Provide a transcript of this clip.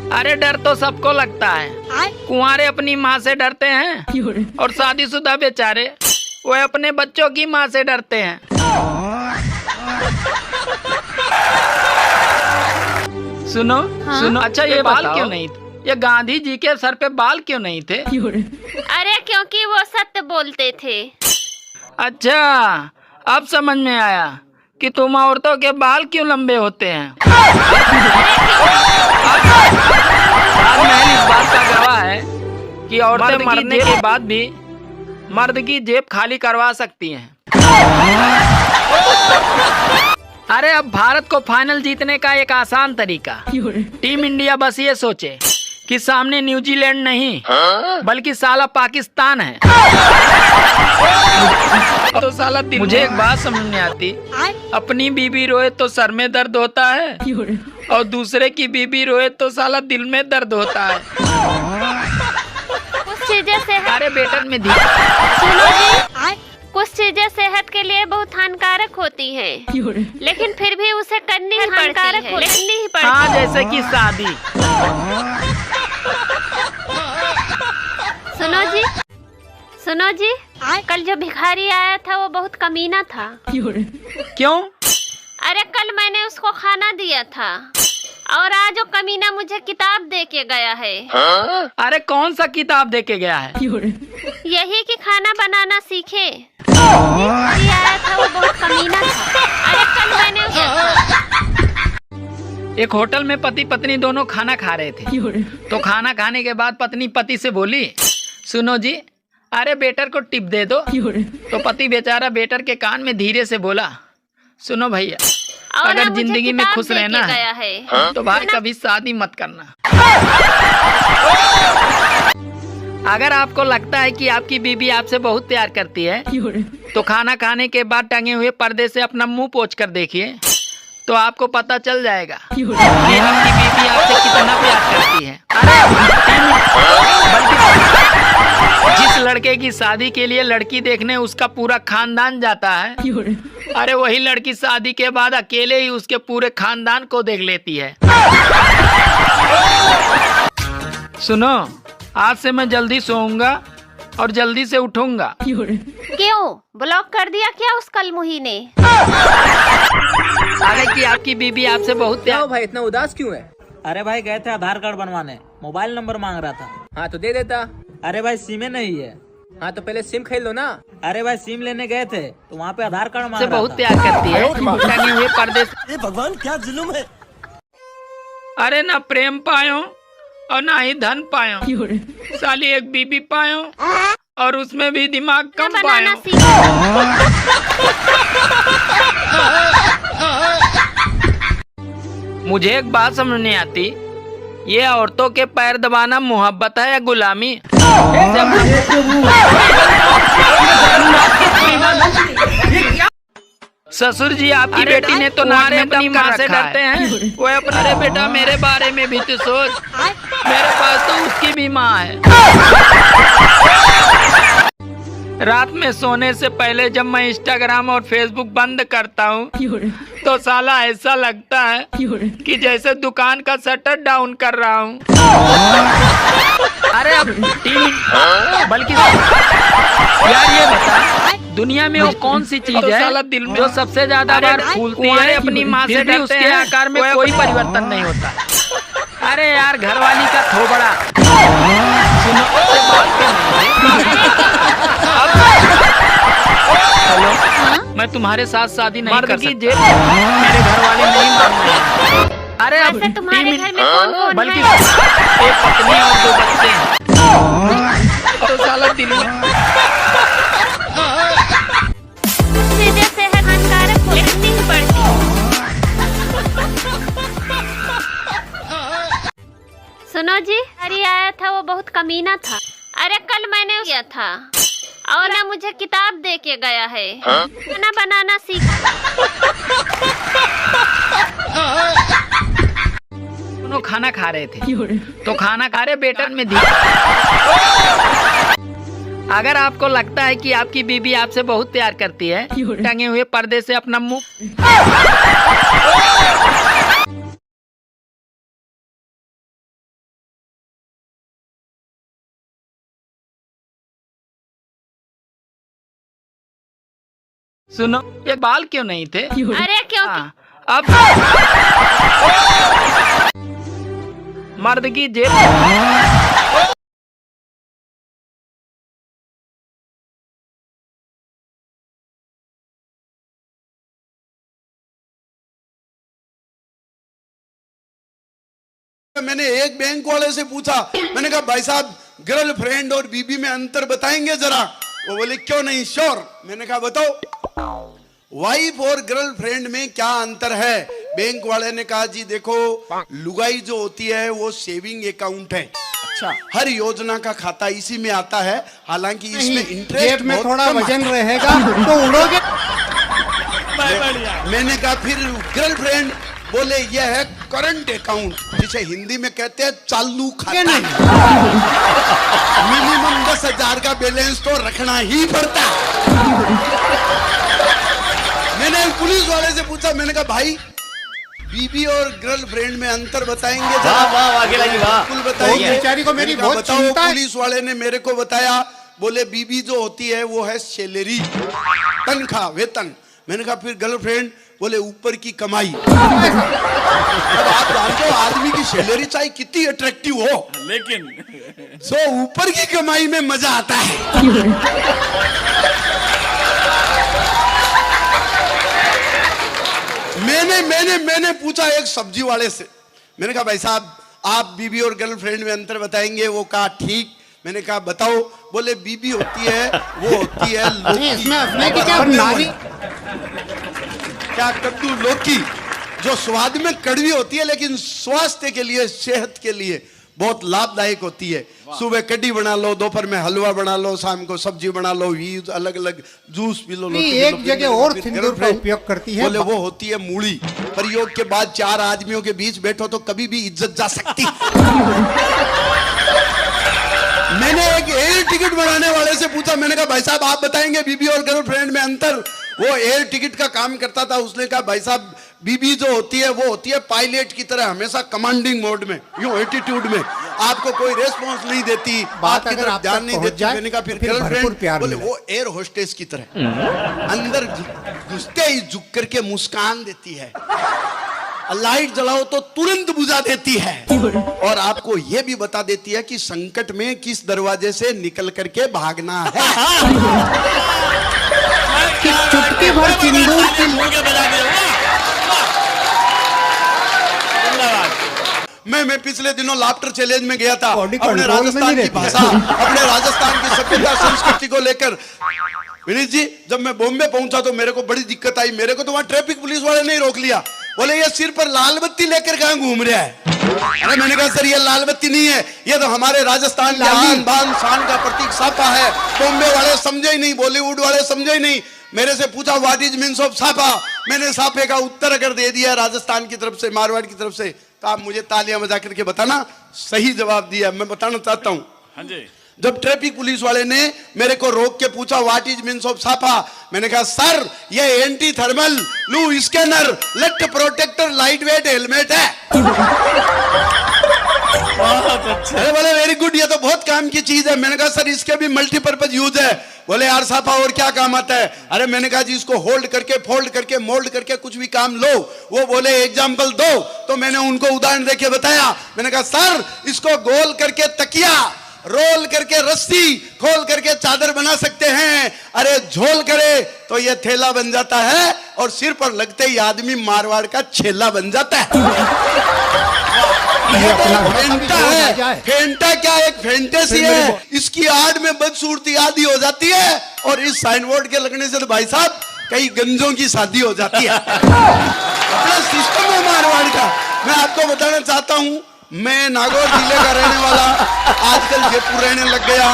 अरे डर तो सबको लगता है। कुंवारे अपनी माँ से डरते हैं और शादीशुदा बेचारे वो अपने बच्चों की माँ से डरते हैं। सुनो सुनो, अच्छा ये बाल क्यों नहीं थे? ये गांधी जी के सर पे बाल क्यों नहीं थे? अरे क्योंकि वो सत्य बोलते थे। अच्छा अब समझ में आया कि तुम औरतों के बाल क्यों लंबे होते हैं। आज महल इस बात का गवाह है कि औरतें मरने के बाद भी मर्द की जेब खाली करवा सकती हैं। अरे अब भारत को फाइनल जीतने का एक आसान तरीका, टीम इंडिया बस ये सोचे कि सामने न्यूजीलैंड नहीं बल्कि साला पाकिस्तान है। तो साला मुझे एक बात समझ नहीं आती, अपनी बीबी रोए तो सर में दर्द होता है और दूसरे की बीबी रोए तो साला दिल में दर्द होता है। कुछ चीजें सेहत अरे बेटा में सुनो जी, कुछ चीजें सेहत के लिए बहुत हानिकारक होती हैं, लेकिन फिर भी उसे करनी ही पड़ती है। हाँ, जैसे कि शादी। सुनो जी, कल जो भिखारी आया था वो बहुत कमीना था। क्यों? अरे कल मैंने उसको खाना दिया था और आज वो कमीना मुझे किताब दे के गया है। अरे कौन सा किताब दे के गया है? यही कि खाना बनाना सीखे। भिखारी आया था वो बहुत कमीना था। अरे कल मैंने एक होटल में पति पत्नी दोनों खाना खा रहे थे, तो खाना खाने के बाद पत्नी पति से बोली, सुनो जी, अरे बेटर को टिप दे दो। तो पति बेचारा बेटर के कान में धीरे से बोला, सुनो भैया, अगर जिंदगी में खुश रहना है तो भाई कभी शादी मत करना। अगर आपको लगता है कि आपकी बीबी आपसे बहुत प्यार करती है तो खाना खाने के बाद टंगे हुए पर्दे से अपना मुंह पोंछ कर देखिए, तो आपको पता चल जाएगा कि आपकी बीबी आपसे कितना प्यार करती है। जिस लड़के की शादी के लिए लड़की देखने उसका पूरा खानदान जाता है, अरे वही लड़की शादी के बाद अकेले ही उसके पूरे खानदान को देख लेती है। सुनो, आज से मैं जल्दी सोऊंगा और जल्दी से उठूंगा। क्यों ब्लॉक कर दिया क्या उस कलमुही ने? अरे कि आपकी बीबी आपसे बहुत प्यार। भाई इतना उदास क्यों है? अरे भाई गए थे आधार कार्ड बनवाने, मोबाइल नंबर मांग रहा था। हाँ तो दे देता। अरे भाई सिम नहीं है। हाँ तो पहले सिम खरीद लो ना। अरे भाई सिम लेने गए थे तो वहाँ पे आधार कार्ड मांग से रहा बहुत था। प्यार करती है, टंगे हुए पर्दे से। ये भगवान क्या जुल्म है। अरे ना प्रेम पायो और ना ही धन पायो, साली एक बीबी पायो और उसमें भी दिमाग कम पायो। मुझे एक बात समझ नहीं आती, ये औरतों के पैर दबाना मोहब्बत है या गुलामी? ससुर जी, आपकी बेटी ने तो नाक में अपनी माँ से डरते हैं, वो अपने। अरे बेटा मेरे बारे में भी तो सोच, मेरे पास तो उसकी भी माँ है। रात में सोने से पहले जब मैं इंस्टाग्राम और फेसबुक बंद करता हूँ तो साला ऐसा लगता है कि जैसे दुकान का शटर डाउन कर रहा हूँ। अरे अब बल्कि यार ये बता, दुनिया में वो कौन सी चीज है साला दिल में जो सबसे ज्यादा बार फूलती है? अपनी माँ से भी उसके आकार में कोई परिवर्तन नहीं होता। अरे यार घरवाली का थोबड़ा। सुनो, हेलो, मैं तुम्हारे साथ शादी नहीं कर सकती। मेरे घर वाले नहीं मान रहे। अरे अब तुम्हारे घर में कौन बल्कि एक पत्नी और 2 बच्चे हैं। तो साला दिल में चीजें सेहत हानिकारक होती ही पड़ती। सुनो जी, भिखारी आया था वो बहुत कमीना था। अरे कल मैंने किया था और ना मुझे किताब दे के गया है। खाना बनाना सीख। दोनों खाना खा रहे थे, तो खाना खा रहे बेटर में दी। अगर आपको लगता है कि आपकी बीबी आपसे बहुत प्यार करती है, टंगे हुए पर्दे से अपना मुंह सुनो, ये बाल क्यों नहीं थे? अरे क्यों? हाँ, अब मर्द की जेब मैंने एक बैंक वाले से पूछा, मैंने कहा भाई साहब गर्लफ्रेंड और बीबी में अंतर बताएंगे जरा? वो बोले क्यों नहीं, श्योर। मैंने कहा बताओ वाइफ और गर्लफ्रेंड में क्या अंतर है? बैंक वाले ने कहा जी देखो, लुगाई जो होती है वो सेविंग अकाउंट है। अच्छा, हर योजना का खाता इसी में आता है, हालांकि इसमें इंटरेस्ट जेब में थोड़ा वजन रहेगा तो उड़ोगे। मैंने कहा फिर गर्लफ्रेंड? बोले ये है करंट अकाउंट, जिसे हिंदी में कहते हैं चालू खाता। मिनिमम 10,000 का बैलेंस तो रखना ही पड़ता है। मैंने पुलिस वाले से पूछा, मैंने कहा भाई बीबी और गर्लफ्रेंड में अंतर बताएंगे जरा? बिल्कुल बताइए। बेचारी को मेरी बहुत बताओ। चिंता है। पुलिस वाले ने मेरे को बताया, बोले बीबी जो होती है वो है सैलरी, तनख्वाह, वेतन। मैंने कहा फिर गर्लफ्रेंड? बोले ऊपर की कमाई। अब आप जानते हो आदमी की सैलरी चाहे कितनी अट्रैक्टिव हो, लेकिन सो ऊपर की कमाई में मजा आता है। मैंने पूछा एक सब्जी वाले से, मैंने कहा भाई साहब आप बीबी और गर्लफ्रेंड में अंतर बताएंगे? वो कहा ठीक। मैंने कहा बताओ? बोले बीबी होती है वो होती है लौकी। इसमें हंसने की क्या नारी? क्या कद्दू, लौकी, जो स्वाद में कड़वी होती है लेकिन स्वास्थ्य के लिए, सेहत के लिए बहुत लाभदायक होती है। सुबह कढ़ी बना लो, दोपहर में हलवा बना लो, शाम को सब्जी बना लो, अलग अलग जूस पी लो। एक जगह और सिंदूर का उपयोग करती है। बोले वो होती है मूली। प्रयोग के बाद 4 आदमियों के बीच बैठो तो कभी भी इज्जत जा सकती। मैंने एक एयर टिकट बनाने वाले से पूछा, मैंने कहा भाई साहब आप बताएंगे बीबी और गर्लफ्रेंड में अंतर? वो एयर टिकट का काम करता था। उसने कहा भाई साहब बीबी जो होती है वो होती है पायलट की तरह, हमेशा कमांडिंग मोड में, यूं एटीट्यूड में, आपको कोई रेस्पॉन्स नहीं देती, बात की तरफ ध्यान नहीं देती। मैंने कहा फिर गर्लफ्रेंड? बोले वो एयर होस्टेस की तरह, अंदर घुसते ही झुक करके मुस्कान देती है, लाइट जलाओ तो तुरंत बुझा देती है, और आपको यह भी बता देती है कि संकट में किस दरवाजे से निकल करके भागना है। कि चुटकी भर सिंदूर मैं पिछले दिनों लाफ्टर चैलेंज में गया था, बॉडी अपने कंट्रोल में राजस्थान नहीं की रहती। भाषा, अपने राजस्थान की सभ्यता संस्कृति को लेकर। विनीत जी जब मैं बॉम्बे पहुंचा तो मेरे को बड़ी दिक्कत आई। मेरे को तो वहां ट्रैफिक पुलिस वाले ने रोक लिया, बोले ये सिर पर लाल बत्ती लेकर कहां घूम रहा है? अरे मैंने कहा सर ये लाल बत्ती नहीं है, ये तो हमारे राजस्थान के आन बान शान का प्रतीक साफा है। बॉम्बे वाले समझे ही नहीं, बॉलीवुड वाले समझे ही नहीं। मेरे से पूछा व्हाट इज मीन्स ऑफ साफा? मैंने साफे का उत्तर अगर दे दिया राजस्थान की तरफ से, मारवाड़ की तरफ से, तो आप मुझे तालियां बजा करके बताना सही जवाब दिया। मैं बताना चाहता हूं, हाँ जी। जब ट्रैफिक पुलिस वाले ने मेरे को रोक के पूछा व्हाट इज मीन्स ऑफ साफा, मैंने कहा सर ये एंटी थर्मल लू स्कैनर लेट प्रोटेक्टर लाइट वेट हेलमेट है। अरे बोले वेरी गुड, ये तो बहुत काम की चीज है। मैंने कहा सर इसके भी मल्टीपर्पज यूज है। बोले यार साफा और क्या काम आता है? अरे मैंने कहा जी इसको होल्ड करके, फोल्ड करके, मोल्ड करके कुछ भी काम लो। वो बोले एग्जाम्पल दो, तो मैंने उनको उदाहरण देके बताया। मैंने कहा सर इसको गोल करके तकिया, रोल करके रस्सी, खोल करके चादर बना सकते हैं। अरे झोल करे तो ये थैला बन जाता है, और सिर पर लगते ही आदमी मारवाड़ का छेला बन जाता है। फेंटा है, फेंटा क्या एक फेंटेसी है, इसकी आड़ में बदसूरती आदि हो जाती है, और इस साइन बोर्ड के लगने से तो भाई साहब कई गंजों की शादी हो जाती है। अपना सिस्टम है मारवाड़ का। मैं आपको बताना चाहता हूं, मैं नागौर जिले का रहने वाला, आजकल जयपुर रहने लग गया।